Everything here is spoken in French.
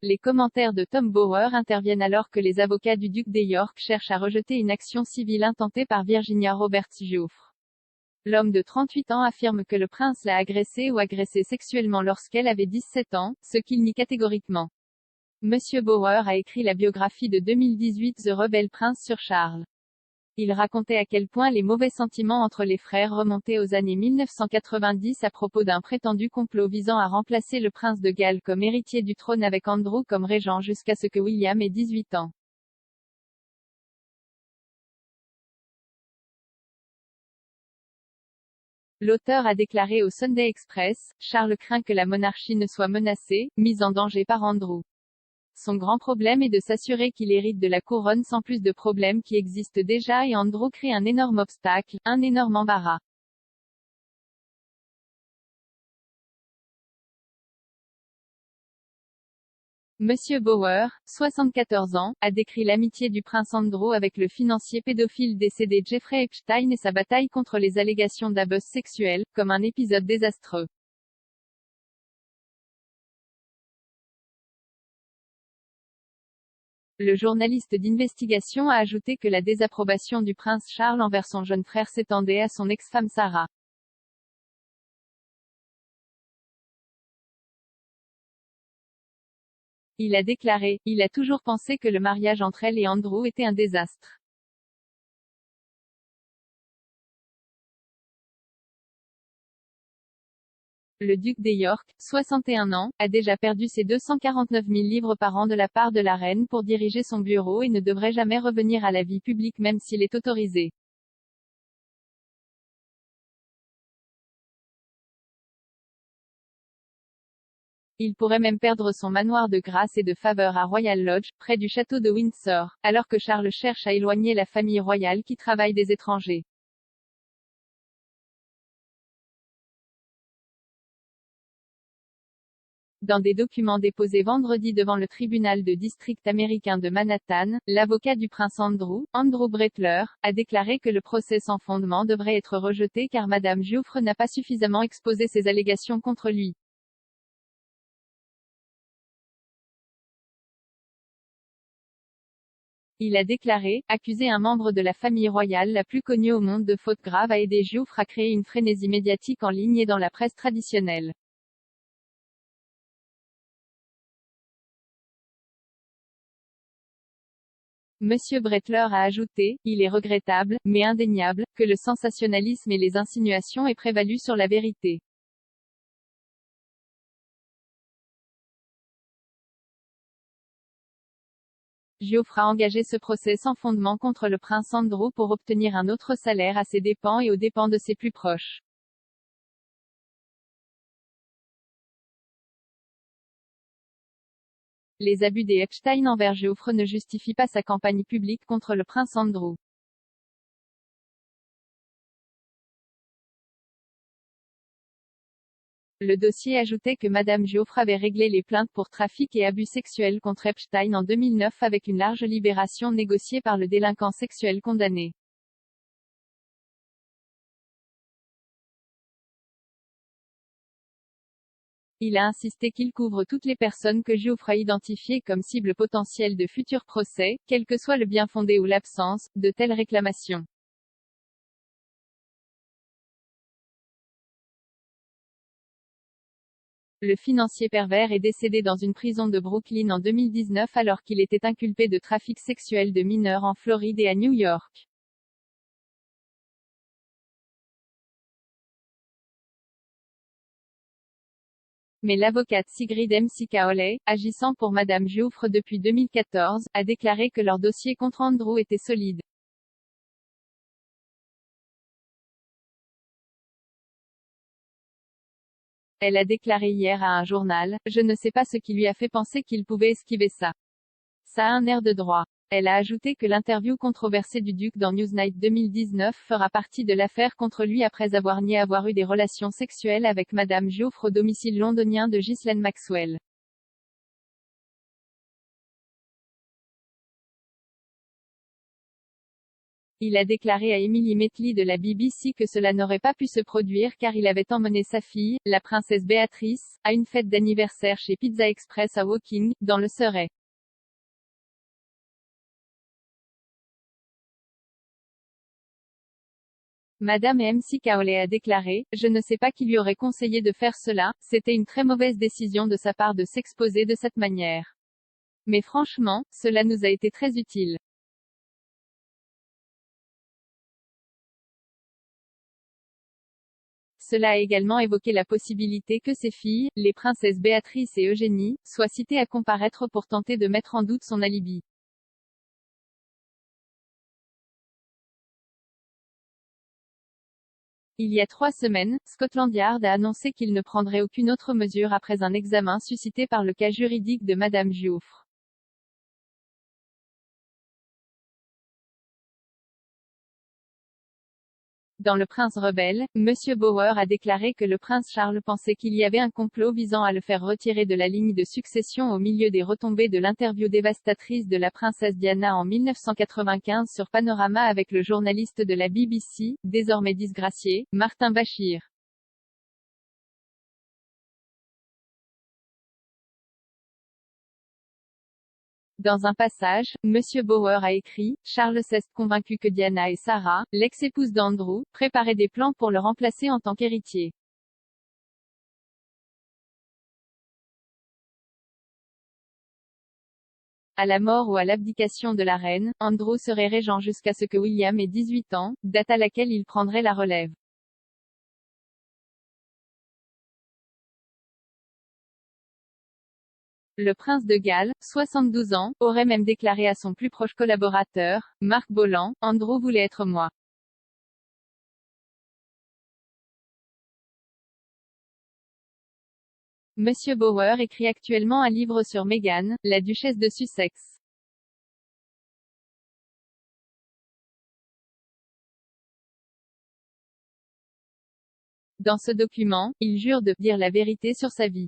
Les commentaires de Tom Bower interviennent alors que les avocats du duc des York cherchent à rejeter une action civile intentée par Virginia Roberts-Giuffre. L'homme de 38 ans affirme que le prince l'a agressée ou agressé sexuellement lorsqu'elle avait 17 ans, ce qu'il nie catégoriquement. Monsieur Bower a écrit la biographie de 2018 The Rebel Prince sur Charles. Il racontait à quel point les mauvais sentiments entre les frères remontaient aux années 1990 à propos d'un prétendu complot visant à remplacer le prince de Galles comme héritier du trône avec Andrew comme régent jusqu'à ce que William ait 18 ans. L'auteur a déclaré au Sunday Express, Charles craint que la monarchie ne soit menacée, mise en danger par Andrew. Son grand problème est de s'assurer qu'il hérite de la couronne sans plus de problèmes qui existent déjà et Andrew crée un énorme obstacle, un énorme embarras. Monsieur Bower, 74 ans, a décrit l'amitié du prince Andrew avec le financier pédophile décédé Jeffrey Epstein et sa bataille contre les allégations d'abus sexuels, comme un épisode désastreux. Le journaliste d'investigation a ajouté que la désapprobation du prince Charles envers son jeune frère s'étendait à son ex-femme Sarah. Il a déclaré, il a toujours pensé que le mariage entre elle et Andrew était un désastre. Le duc des York, 61 ans, a déjà perdu ses 249 000 livres par an de la part de la reine pour diriger son bureau et ne devrait jamais revenir à la vie publique même s'il est autorisé. Il pourrait même perdre son manoir de grâce et de faveur à Royal Lodge, près du château de Windsor, alors que Charles cherche à éloigner la famille royale qui travaille des étrangers. Dans des documents déposés vendredi devant le tribunal de district américain de Manhattan, l'avocat du prince Andrew, Andrew Brettler, a déclaré que le procès sans fondement devrait être rejeté car Madame Giuffre n'a pas suffisamment exposé ses allégations contre lui. Il a déclaré, accuser un membre de la famille royale la plus connue au monde de faute grave a aidé Giuffre à créer une frénésie médiatique en ligne et dans la presse traditionnelle. Monsieur Brettler a ajouté, il est regrettable, mais indéniable, que le sensationnalisme et les insinuations aient prévalu sur la vérité. Giuffre a engagé ce procès sans fondement contre le prince Andrew pour obtenir un autre salaire à ses dépens et aux dépens de ses plus proches. Les abus des Epstein envers Giuffre ne justifient pas sa campagne publique contre le prince Andrew. Le dossier ajoutait que Madame Giuffre avait réglé les plaintes pour trafic et abus sexuels contre Epstein en 2009 avec une large libération négociée par le délinquant sexuel condamné. Il a insisté qu'il couvre toutes les personnes que Giuffre a identifiées comme cibles potentielles de futurs procès, quel que soit le bien fondé ou l'absence de telles réclamations. Le financier pervers est décédé dans une prison de Brooklyn en 2019 alors qu'il était inculpé de trafic sexuel de mineurs en Floride et à New York. Mais l'avocate Sigrid McCauley, agissant pour Madame Giuffre depuis 2014, a déclaré que leur dossier contre Andrew était solide. Elle a déclaré hier à un journal, je ne sais pas ce qui lui a fait penser qu'il pouvait esquiver ça. Ça a un air de droit. Elle a ajouté que l'interview controversée du duc dans Newsnight 2019 fera partie de l'affaire contre lui après avoir nié avoir eu des relations sexuelles avec Madame Giuffre au domicile londonien de Ghislaine Maxwell. Il a déclaré à Emily Maitli de la BBC que cela n'aurait pas pu se produire car il avait emmené sa fille, la princesse Béatrice, à une fête d'anniversaire chez Pizza Express à Woking, dans le Surrey. Madame MC Cowley a déclaré, je ne sais pas qui lui aurait conseillé de faire cela, c'était une très mauvaise décision de sa part de s'exposer de cette manière. Mais franchement, cela nous a été très utile. Cela a également évoqué la possibilité que ses filles, les princesses Béatrice et Eugénie, soient citées à comparaître pour tenter de mettre en doute son alibi. Il y a 3 semaines, Scotland Yard a annoncé qu'il ne prendrait aucune autre mesure après un examen suscité par le cas juridique de Madame Giuffre. Dans Le Prince rebelle, Monsieur Bauer a déclaré que le prince Charles pensait qu'il y avait un complot visant à le faire retirer de la ligne de succession au milieu des retombées de l'interview dévastatrice de la princesse Diana en 1995 sur Panorama avec le journaliste de la BBC, désormais disgracié, Martin Bashir. Dans un passage, Monsieur Bauer a écrit, Charles VI convaincu que Diana et Sarah, l'ex-épouse d'Andrew, préparaient des plans pour le remplacer en tant qu'héritier. À la mort ou à l'abdication de la reine, Andrew serait régent jusqu'à ce que William ait 18 ans, date à laquelle il prendrait la relève. Le prince de Galles, 72 ans, aurait même déclaré à son plus proche collaborateur, Marc Bolland, Andrew voulait être moi. Monsieur Bauer écrit actuellement un livre sur Meghan, la duchesse de Sussex. Dans ce document, il jure de dire la vérité sur sa vie.